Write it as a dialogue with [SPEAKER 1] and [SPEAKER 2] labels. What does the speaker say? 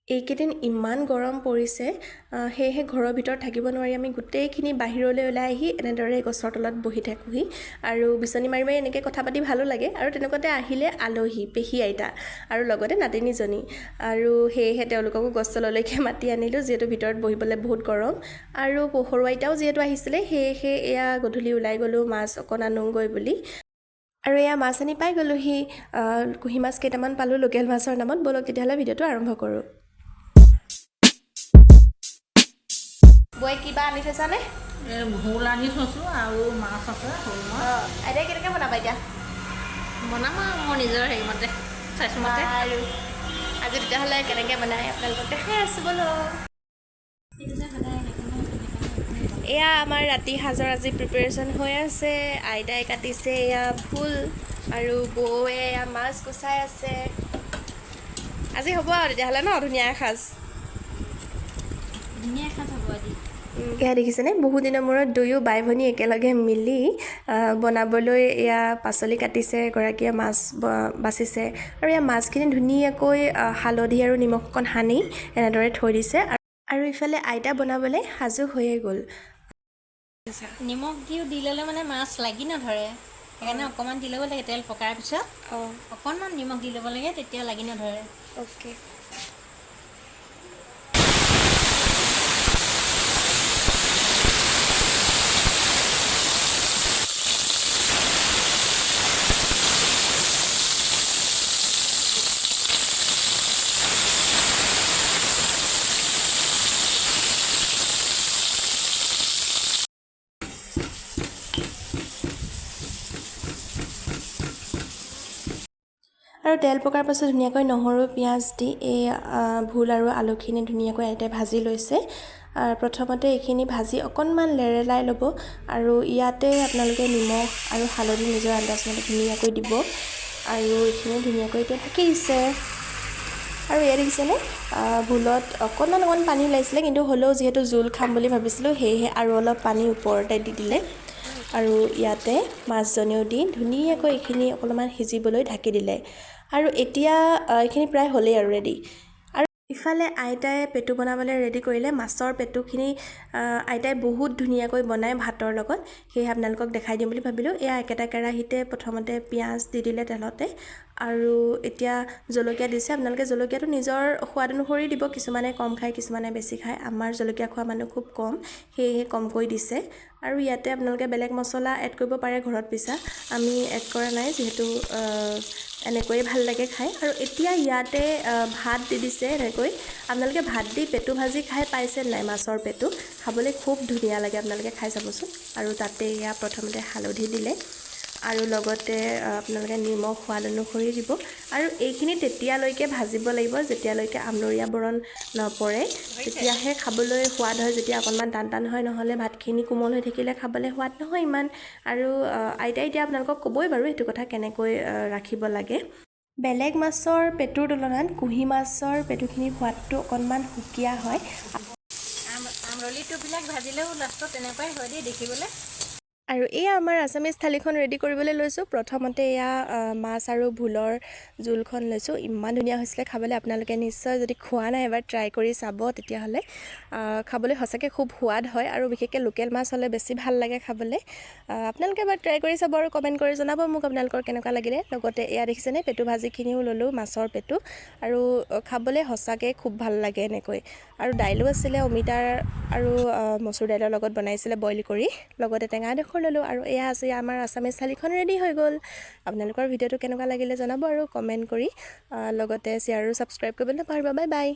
[SPEAKER 1] এইকেইদিন ইমান গৰম পৰিছে সেয়েহে ঘৰৰ ভিতৰত থাকিব নোৱাৰি আমি গোটেইখিনি বাহিৰলৈ ওলাই আহি এনেদৰে গছৰ তলত বহি থাকোঁহি আৰু বিচনী মাৰি মাৰি এনেকৈ কথা পাতি ভালো লাগে আৰু তেনেকুৱাতে আহিলে আলহী পেহী আইতা আৰু লগতে নাতিনীজনী আৰু সেয়েহে তেওঁলোককো গছ তললৈকে মাতি আনিলোঁ যিহেতু ভিতৰত বহিবলৈ বহুত গৰম আৰু সৰু আইতাও যিহেতু আহিছিলে সেয়েহে এয়া গধূলি ওলাই গ'লোঁ মাছ অকণ আনোগৈ বুলি আৰু এয়া মাছ আনি পাই গ'লোহি কুঁহি মাছ কেইটামান পালোঁ লোকেল মাছৰ নামত ব'লক তেতিয়াহ'লে ভিডিঅ'টো আৰম্ভ কৰোঁ বৈ কিবা আনি থৈছানে
[SPEAKER 2] ভোল আনি থৈছোঁ আৰু মাছ আছে সৰু মাছ
[SPEAKER 1] এতিয়া কেনেকৈ বনাবা এতিয়া
[SPEAKER 2] বনাম আৰু মোৰ নিজৰ হেৰিমতে চাইছোমতে
[SPEAKER 1] আৰু আজি তেতিয়াহ'লে কেনেকৈ বনায় আপোনালোকক দেখাই আছোঁ ব'লক এয়া আমাৰ ৰাতি সাজৰ আজি প্ৰিপেৰেশ্যন হৈ আছে আইতাই কাটিছে এয়া ভোল আৰু বৌৱে এয়া মাছ গুচাই আছে আজি হ'ব আৰু তেতিয়াহ'লে ন ধুনীয়া এসাঁজ
[SPEAKER 2] হ'ব আজি
[SPEAKER 1] এয়া দেখিছেনে বহু দিনৰ মূৰত দুয়ো বাই ভনী একেলগে মিলি বনাবলৈ এয়া পাচলি কাটিছে এগৰাকীয়ে মাছ বাচিছে আৰু এয়া মাছখিনি ধুনীয়াকৈ হালধি আৰু নিমখ অকণ সানি এনেদৰে থৈ দিছে আৰু ইফালে আইতা বনাবলৈ সাজু হৈয়ে গ'ল
[SPEAKER 2] নিমখ দি ল'লে মানে মাছ লাগি নধৰে সেইকাৰণে অকণমান দি ল'ব লাগে তেল পকাৰ পিছত অকণমান নিমখ দি ল'ব লাগে তেতিয়া লাগি নধৰে
[SPEAKER 1] অ'কে আৰু তেল পকাৰ পাছত ধুনীয়াকৈ নহৰু পিঁয়াজ দি এই ভোল আৰু আলুখিনি ধুনীয়াকৈ আইতাই ভাজি লৈছে প্ৰথমতে এইখিনি ভাজি অকণমান লেৰেলাই ল'ব আৰু ইয়াতে আপোনালোকে নিমখ আৰু হালধি নিজৰ আন্দাজমতে ধুনীয়াকৈ দিব আৰু এইখিনি ধুনীয়াকৈ এতিয়া ঢাকি দিছে আৰু এয়া দেখিছেনে ভোলত অকণমান পানী ওলাইছিলে কিন্তু হ'লেও যিহেতু জোল খাম বুলি ভাবিছিলোঁ সেয়েহে আৰু অলপ পানী ওপৰতে দি দিলে আৰু ইয়াতে মাছজনীও দি ধুনীয়াকৈ এইখিনি অকণমান সিজিবলৈ ঢাকি দিলে আৰু এতিয়া এইখিনি প্ৰায় হ'লেই আৰু ৰেডি আৰু ইফালে আইতাই পেটু বনাবলৈ ৰেডি কৰিলে মাছৰ পেটুখিনি আইতাই বহুত ধুনীয়াকৈ বনায় ভাতৰ লগত সেয়ে আপোনালোকক দেখাই দিম বুলি ভাবিলোঁ এয়া একেটা কেৰাহীতে প্ৰথমতে পিঁয়াজ দি দিলে তেলতে আৰু এতিয়া জলকীয়া দিছে আপোনালোকে জলকীয়াটো নিজৰ সোৱাদ অনুসৰি দিব কিছুমানে কম খায় কিছুমানে বেছি খায় আমাৰ জলকীয়া খোৱা মানুহ খুব কম সেয়েহে কমকৈ দিছে আৰু ইয়াতে আপোনালোকে বেলেগ মছলা এড কৰিব পাৰে ঘৰত পিছা আমি এড কৰা নাই যিহেতু এনেকৈয়ে ভাল লাগে খাই আৰু এতিয়া ইয়াতে ভাত দি দিছে এনেকৈ আপোনালোকে ভাত দি পেটু ভাজি খাই পাইছে নাই মাছৰ পেটু খাবলৈ খুব ধুনীয়া লাগে আপোনালোকে খাই চাবচোন আৰু তাতে এয়া প্ৰথমতে হালধি দিলে আৰু লগতে আপোনালোকে নিমখ সোৱাদ অনুসৰি দিব আৰু এইখিনি তেতিয়ালৈকে ভাজিব লাগিব যেতিয়ালৈকে আমলৰীয়া বৰণ নপৰে তেতিয়াহে খাবলৈ সোৱাদ হয় যেতিয়া অকণমান টান হয় নহ'লে ভাতখিনি কোমল হৈ থাকিলে খাবলৈ সোৱাদ নহয় ইমান আৰু আইতাই এতিয়া আপোনালোকক ক'বই বাৰু এইটো কথা কেনেকৈ ৰাখিব লাগে বেলেগ মাছৰ পেটুৰ তুলনাত কুঁহি মাছৰ পেটুখিনিৰ সোৱাদটো অকণমান সুকীয়া হয়
[SPEAKER 2] আমৰলিটোবিলাক ভাজিলেও লাষ্টত তেনেকুৱাই হয় দেই দেখিবলৈ
[SPEAKER 1] আৰু এয়া আমাৰ আছামিজ থালিখন ৰেডি কৰিবলৈ লৈছোঁ প্ৰথমতে এয়া মাছ আৰু ভোলৰ জোলখন লৈছোঁ ইমান ধুনীয়া হৈছিলে খাবলৈ আপোনালোকে নিশ্চয় যদি খোৱা নাই এবাৰ ট্ৰাই কৰি চাব তেতিয়াহ'লে খাবলৈ সঁচাকৈ খুব সোৱাদ হয় আৰু বিশেষকৈ লোকেল মাছ হ'লে বেছি ভাল লাগে খাবলৈ আপোনালোকে এবাৰ ট্ৰাই কৰি চাব আৰু কমেণ্ট কৰি জনাব মোক আপোনালোকৰ কেনেকুৱা লাগিলে লগতে এয়া দেখিছেনে পেটু ভাজিখিনিও ল'লোঁ মাছৰ পেটু আৰু খাবলৈ সঁচাকৈ খুব ভাল লাগে এনেকৈ আৰু দাইলো আছিলে অমিতাৰ আৰু মচুৰ দাইলৰ লগত বনাইছিলে বইল কৰি লগতে টেঙা ডোখৰ ল'লোঁ আৰু এয়া আছে আমাৰ আছামিজ থালিখন ৰেডি হৈ গ'ল আপোনালোকৰ ভিডিঅ'টো কেনেকুৱা লাগিলে জনাব আৰু কমেণ্ট কৰি লগতে শ্বেয়াৰ আৰু ছাবস্ক্ৰাইব কৰিবলৈ নাপাহৰিব বাই বাই